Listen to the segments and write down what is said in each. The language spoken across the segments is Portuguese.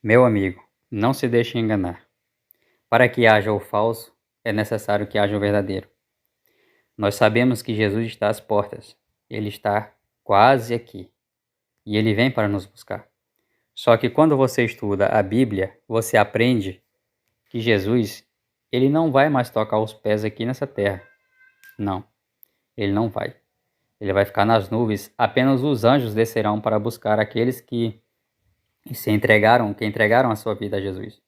Meu amigo, não se deixe enganar. Para que haja o falso, é necessário que haja o verdadeiro. Nós sabemos que Jesus está às portas. Ele está quase aqui. E ele vem para nos buscar. Só que quando você estuda a Bíblia, você aprende que Jesus, ele não vai mais tocar os pés aqui nessa terra. Não, ele não vai. Ele vai ficar nas nuvens. Apenas os anjos descerão para buscar aqueles que entregaram a sua vida a Jesus.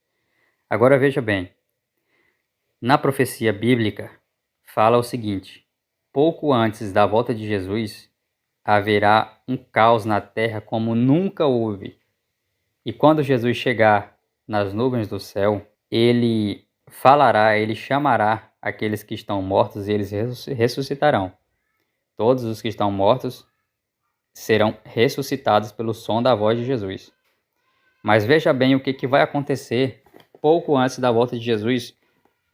Agora veja bem, na profecia bíblica fala o seguinte: pouco antes da volta de Jesus, haverá um caos na terra como nunca houve. E quando Jesus chegar nas nuvens do céu, ele falará, ele chamará aqueles que estão mortos e eles ressuscitarão. Todos os que estão mortos serão ressuscitados pelo som da voz de Jesus. Mas veja bem o que vai acontecer pouco antes da volta de Jesus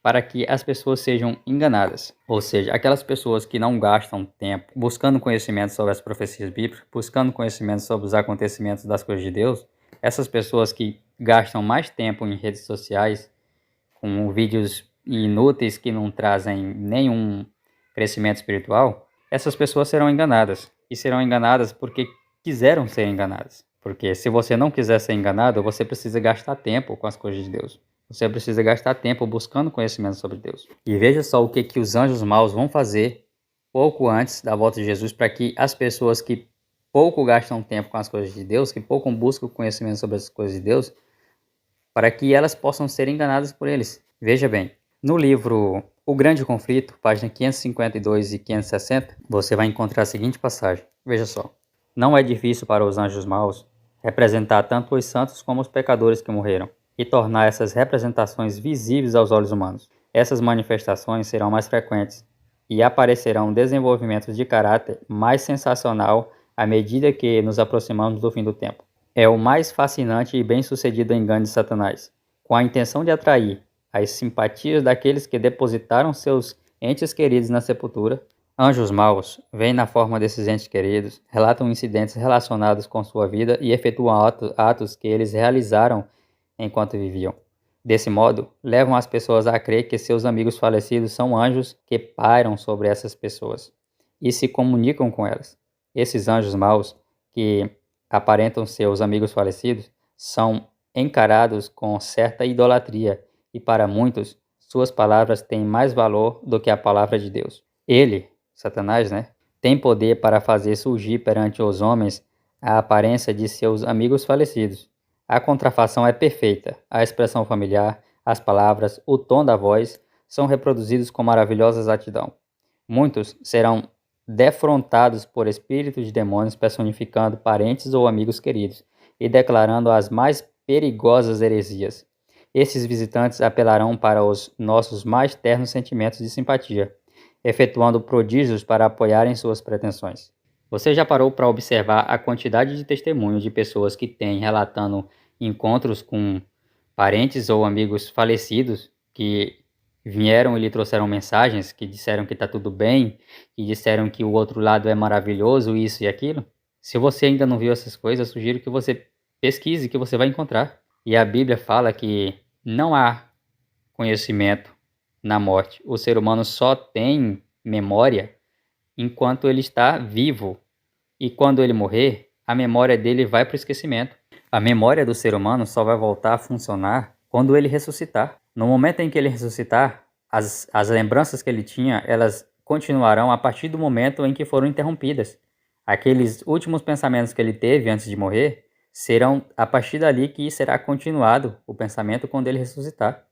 para que as pessoas sejam enganadas. Ou seja, aquelas pessoas que não gastam tempo buscando conhecimento sobre as profecias bíblicas, buscando conhecimento sobre os acontecimentos das coisas de Deus, essas pessoas que gastam mais tempo em redes sociais, com vídeos inúteis que não trazem nenhum crescimento espiritual, essas pessoas serão enganadas. E serão enganadas porque quiseram ser enganadas. Porque se você não quiser ser enganado, você precisa gastar tempo com as coisas de Deus. Você precisa gastar tempo buscando conhecimento sobre Deus. E veja só o que os anjos maus vão fazer pouco antes da volta de Jesus para que as pessoas que pouco gastam tempo com as coisas de Deus, que pouco buscam conhecimento sobre as coisas de Deus, para que elas possam ser enganadas por eles. Veja bem, no livro O Grande Conflito, página 552 e 560, você vai encontrar a seguinte passagem. Veja só. Não é difícil para os anjos maus representar tanto os santos como os pecadores que morreram, e tornar essas representações visíveis aos olhos humanos. Essas manifestações serão mais frequentes e aparecerão desenvolvimentos de caráter mais sensacional à medida que nos aproximamos do fim do tempo. É o mais fascinante e bem-sucedido engano de Satanás, com a intenção de atrair as simpatias daqueles que depositaram seus entes queridos na sepultura. Anjos maus vêm na forma desses entes queridos, relatam incidentes relacionados com sua vida e efetuam atos que eles realizaram enquanto viviam. Desse modo, levam as pessoas a crer que seus amigos falecidos são anjos que pairam sobre essas pessoas e se comunicam com elas. Esses anjos maus, que aparentam ser os amigos falecidos, são encarados com certa idolatria e para muitos, suas palavras têm mais valor do que a palavra de Deus. Ele, Satanás, tem poder para fazer surgir perante os homens a aparência de seus amigos falecidos. A contrafação é perfeita. A expressão familiar, as palavras, o tom da voz são reproduzidos com maravilhosa exatidão. Muitos serão defrontados por espíritos de demônios personificando parentes ou amigos queridos e declarando as mais perigosas heresias. Esses visitantes apelarão para os nossos mais ternos sentimentos de simpatia, efetuando prodígios para apoiarem suas pretensões. Você já parou para observar a quantidade de testemunhos de pessoas que têm relatando encontros com parentes ou amigos falecidos que vieram e lhe trouxeram mensagens, que disseram que está tudo bem, que disseram que o outro lado é maravilhoso, isso e aquilo? Se você ainda não viu essas coisas, eu sugiro que você pesquise, que você vai encontrar. E a Bíblia fala que não há conhecimento na morte. O ser humano só tem memória enquanto ele está vivo. E quando ele morrer, a memória dele vai para o esquecimento. A memória do ser humano só vai voltar a funcionar quando ele ressuscitar. No momento em que ele ressuscitar, as lembranças que ele tinha, elas continuarão a partir do momento em que foram interrompidas. Aqueles últimos pensamentos que ele teve antes de morrer, serão a partir dali que será continuado o pensamento quando ele ressuscitar.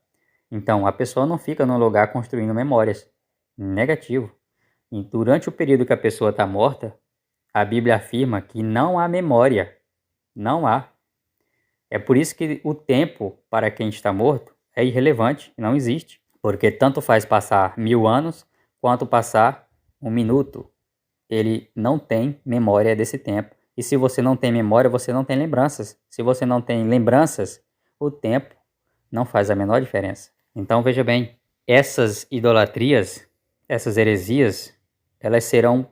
Então, a pessoa não fica num lugar construindo memórias. Negativo. E durante o período que a pessoa está morta, a Bíblia afirma que não há memória. Não há. É por isso que o tempo para quem está morto é irrelevante, não existe. Porque tanto faz passar 1000 anos quanto passar 1 minuto. Ele não tem memória desse tempo. E se você não tem memória, você não tem lembranças. Se você não tem lembranças, o tempo não faz a menor diferença. Então veja bem, essas idolatrias, essas heresias, elas serão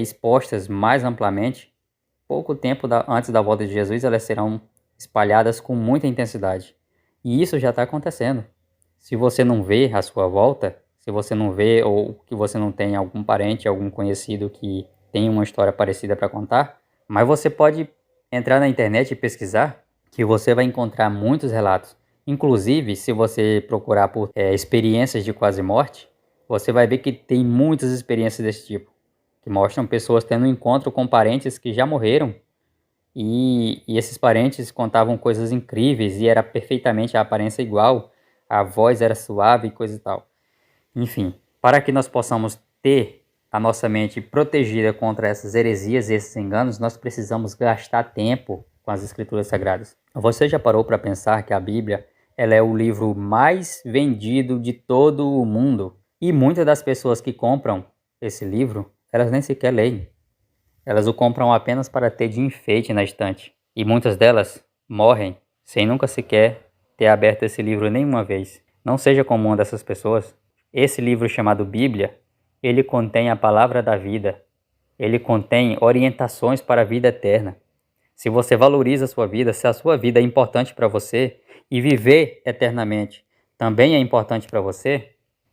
expostas mais amplamente. Pouco tempo antes da volta de Jesus, elas serão espalhadas com muita intensidade. E isso já está acontecendo. Se você não vê à sua volta, se você não vê ou que você não tem algum parente, algum conhecido que tem uma história parecida para contar, mas você pode entrar na internet e pesquisar que você vai encontrar muitos relatos. Inclusive, se você procurar por experiências de quase morte, você vai ver que tem muitas experiências desse tipo, que mostram pessoas tendo um encontro com parentes que já morreram e esses parentes contavam coisas incríveis e era perfeitamente a aparência igual, a voz era suave e coisa e tal. Enfim, para que nós possamos ter a nossa mente protegida contra essas heresias e esses enganos, nós precisamos gastar tempo com as Escrituras Sagradas. Você já parou para pensar que a Bíblia ela é o livro mais vendido de todo o mundo? E muitas das pessoas que compram esse livro, elas nem sequer leem. Elas o compram apenas para ter de enfeite na estante. E muitas delas morrem sem nunca sequer ter aberto esse livro nenhuma vez. Não seja como uma dessas pessoas. Esse livro chamado Bíblia, ele contém a palavra da vida. Ele contém orientações para a vida eterna. Se você valoriza a sua vida, se a sua vida é importante para você e viver eternamente também é importante para você,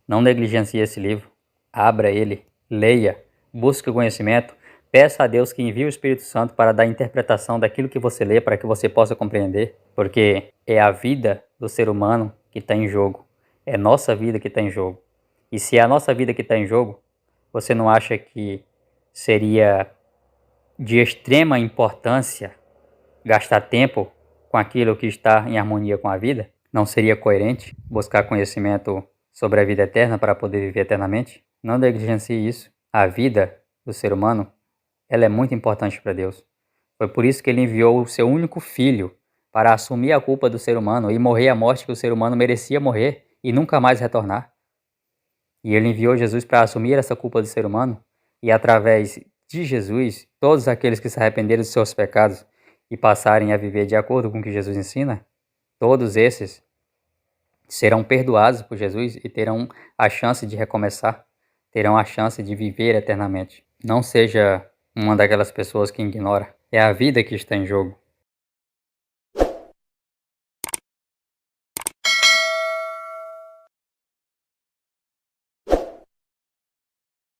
não negligencie esse livro. Abra ele, leia, busque o conhecimento, peça a Deus que envie o Espírito Santo para dar interpretação daquilo que você lê para que você possa compreender, porque é a vida do ser humano que está em jogo, é nossa vida que está em jogo. E se é a nossa vida que está em jogo, você não acha que seria de extrema importância gastar tempo com aquilo que está em harmonia com a vida? Não seria coerente buscar conhecimento sobre a vida eterna para poder viver eternamente? Não negligencie isso. A vida do ser humano, ela é muito importante para Deus. Foi por isso que ele enviou o seu único filho para assumir a culpa do ser humano e morrer a morte que o ser humano merecia morrer e nunca mais retornar. E ele enviou Jesus para assumir essa culpa do ser humano e através de Jesus, todos aqueles que se arrependerem dos seus pecados e passarem a viver de acordo com o que Jesus ensina, todos esses serão perdoados por Jesus e terão a chance de recomeçar, terão a chance de viver eternamente. Não seja uma daquelas pessoas que ignora. É a vida que está em jogo.